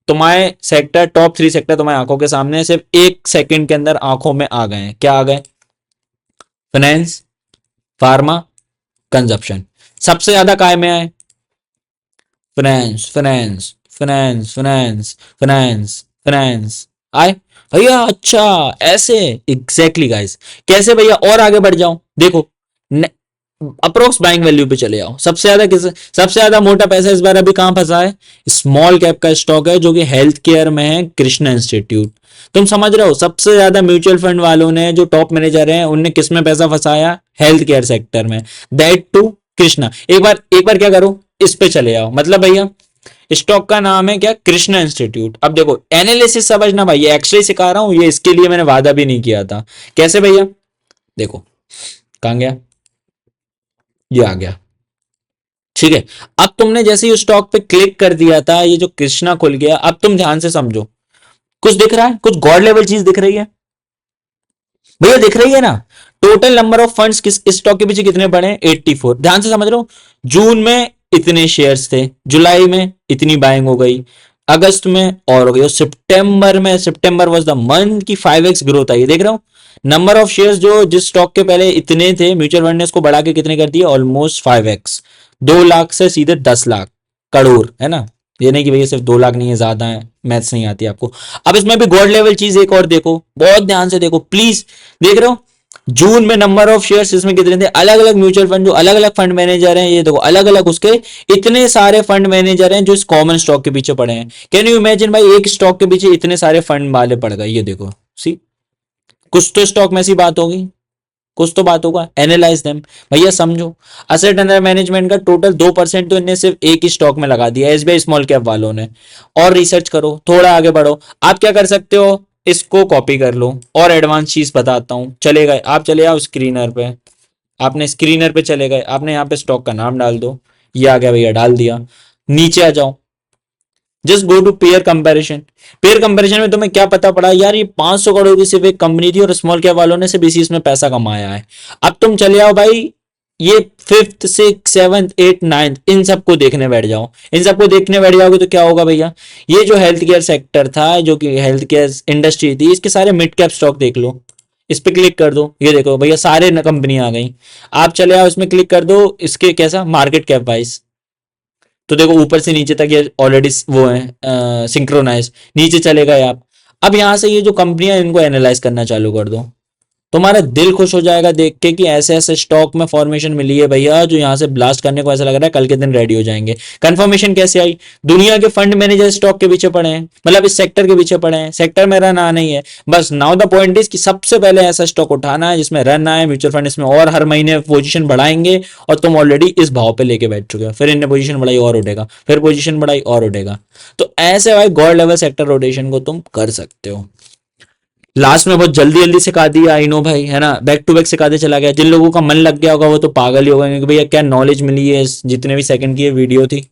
तुम्हारे सेक्टर, टॉप 3 सेक्टर तुम्हारी आंखों के सामने सिर्फ 1 सेकंड के अंदर आंखों में आ गए हैं। क्या आ गए? Finance, pharma, consumption. सबसे ज्यादा काय में आए? Finance, finance, finance, finance, finance, finance आए भैया। अच्छा, ऐसे एग्जैक्टली गाइस। कैसे भैया? और आगे बढ़ जाओ, देखो अप्रोक्स बाइंग वैल्यू पे चले जाओ। सबसे ज्यादा मोटा पैसा इस बार अभी कहां फंसा है? स्मॉल कैप का स्टॉक है, जो कि हेल्थ केयर में है, कृष्णा इंस्टीट्यूट। तुम समझ रहे हो, सबसे ज्यादा म्यूचुअल फंड वालों ने, जो टॉप मैनेजर हैं, उनने किस में पैसा फंसाया? हेल्थ केयर सेक्टर में, दैट टू कृष्णा। एक बार क्या करो, इस पे चले जाओ। मतलब भैया स्टॉक का नाम है क्या? कृष्णा इंस्टीट्यूट। अब देखो एनालिसिस समझना भाई, ये एक्स्ट्रा सिखा रहा हूं, ये इसके लिए मैंने वादा भी नहीं किया था। कैसे भैया? देखो, कहां गया? ये आ गया, ठीक है। अब तुमने जैसे ही स्टॉक पे क्लिक कर दिया था, ये जो कृष्णा खुल गया। अब तुम ध्यान से समझो, कुछ दिख रहा है? कुछ गॉड लेवल चीज दिख रही है भैया? दिख रही है ना? टोटल नंबर ऑफ फंड्स किस स्टॉक के पीछे कितने पड़े हैं? 84। ध्यान से समझ रहे हो, जून में इतने शेयर्स थे, जुलाई में इतनी बाइंग हो गई, अगस्त में और हो गई, और सितंबर में, सितंबर वाज द मंथ की 5x ग्रोथ आई। देख रहा हूं नंबर ऑफ शेयर्स, जो जिस स्टॉक के पहले इतने थे, म्यूचुअल फंड ने इसको बढ़ा के कितने कर दिए? Almost 5x। 2 लाख से सीधे 10 लाख करोड़, है ना? ये नहीं कि भैया सिर्फ 2 लाख नहीं है, ज्यादा है, मैथ्स नहीं आती आपको। अब इसमें भी गॉड लेवल चीज एक और देखो, बहुत ध्यान से देखो प्लीज। देख रहे हो जून में नंबर ऑफ शेयर्स इसमें कितने थे? अलग अलग म्यूचुअल फंड, जो अलग अलग फंड मैनेजर हैं, ये देखो अलग अलग उसके इतने सारे फंड मैनेजर हैं जो इस कॉमन स्टॉक के पीछे पड़े हैं। कैन यू इमेजिन भाई, एक स्टॉक के पीछे इतने सारे फंड वाले पड़ गए। ये देखो, सी, कुछ तो स्टॉक में ऐसी बात होगी, कुछ तो बात होगा। एनालाइज देम भैया, समझो। असेट अंडर मैनेजमेंट का टोटल 2% तो इन्हें सिर्फ एक ही स्टॉक में लगा दिया एसबीआई स्मॉल कैप वालों ने। और रिसर्च करो, थोड़ा आगे बढ़ो। आप क्या कर सकते हो, इसको कॉपी कर लो। और एडवांस चीज बताता हूं, चले गए आप, चले आओ स्क्रीनर पे। आपने स्क्रीनर पे चले गए, आपने यहाँ पे स्टॉक का नाम डाल दो, ये आ गया भैया, डाल दिया। नीचे आ जाओ, just go to pair comparison. Pair comparison में तुम्हें क्या पता पड़ा यार, ये 500 करोड़ की सिर्फ एक कंपनी थी और स्मॉल कैप वालों ने सिर्फ इसी इसमें पैसा कमाया है। अब तुम चले आओ भाई, ये 5th 6th 7th 8th 9th, इन सबको देखने बैठ जाओ। इन सबको देखने बैठ जाओगे तो क्या होगा भैया, ये जो हेल्थ केयर सेक्टर था, जो कि हेल्थ केयर इंडस्ट्री थी, इसके सारे मिड कैप स्टॉक देख लो। इस पे क्लिक कर दो, ये देखो भैया सारे कंपनी आ गई। आप चले आओ इसमें क्लिक कर दो, इसके कैसा मार्केट कैप वाइज, तो देखो ऊपर से नीचे तक ये ऑलरेडी वो है सिंक्रोनाइज। नीचे चले गए आप। अब यहां से ये जो कंपनियां, इनको एनालाइज करना चालू कर दो। तुम्हारा दिल खुश हो जाएगा देख के कि ऐसे ऐसे स्टॉक में फॉर्मेशन मिली है भैया, जो यहाँ से ब्लास्ट करने को ऐसा लग रहा है कल के दिन रेडी हो जाएंगे। कंफर्मेशन कैसे आई? दुनिया के फंड मैनेजर स्टॉक के पीछे पड़े हैं, मतलब इस सेक्टर के पीछे पड़े हैं। सेक्टर में रन आना ही है बस। नाउ द पॉइंट इज कि सबसे पहले ऐसा स्टॉक उठाना है जिसमें रन आए। म्यूचुअल फंड इसमें और हर महीने पोजीशन बढ़ाएंगे, और तुम ऑलरेडी इस भाव पे लेके बैठ चुके हो, फिर इनने पोजीशन बढ़ाई और उठेगा, फिर पोजीशन बढ़ाई और उठेगा। तो ऐसे भाई गॉड लेवल सेक्टर रोटेशन को तुम कर सकते हो। लास्ट में बहुत जल्दी जल्दी सिखा दिया, आई नो भाई, है ना, बैक टू बैक सिखाते चला गया। जिन लोगों का मन लग गया होगा वो तो पागल ही होगा, क्योंकि भैया क्या नॉलेज मिली है इस जितने भी सेकंड की ये वीडियो थी।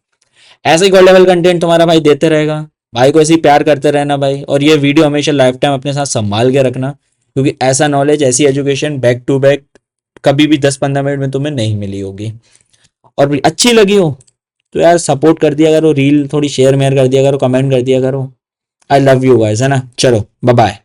ऐसे ही गॉड लेवल कंटेंट तुम्हारा भाई देते रहेगा। भाई को ऐसे ही प्यार करते रहना भाई, और ये वीडियो हमेशा लाइफ टाइम अपने साथ संभाल के रखना, क्योंकि ऐसा नॉलेज, ऐसी एजुकेशन बैक टू बैक कभी भी 10-15 मिनट में तुम्हें नहीं मिली होगी। और भी अच्छी लगी हो तो यार सपोर्ट कर दिया करो, रील थोड़ी शेयर मेयर कर दिया करो, कमेंट कर दिया करो। आई लव यू गाइस, है ना। चलो बाय बाय।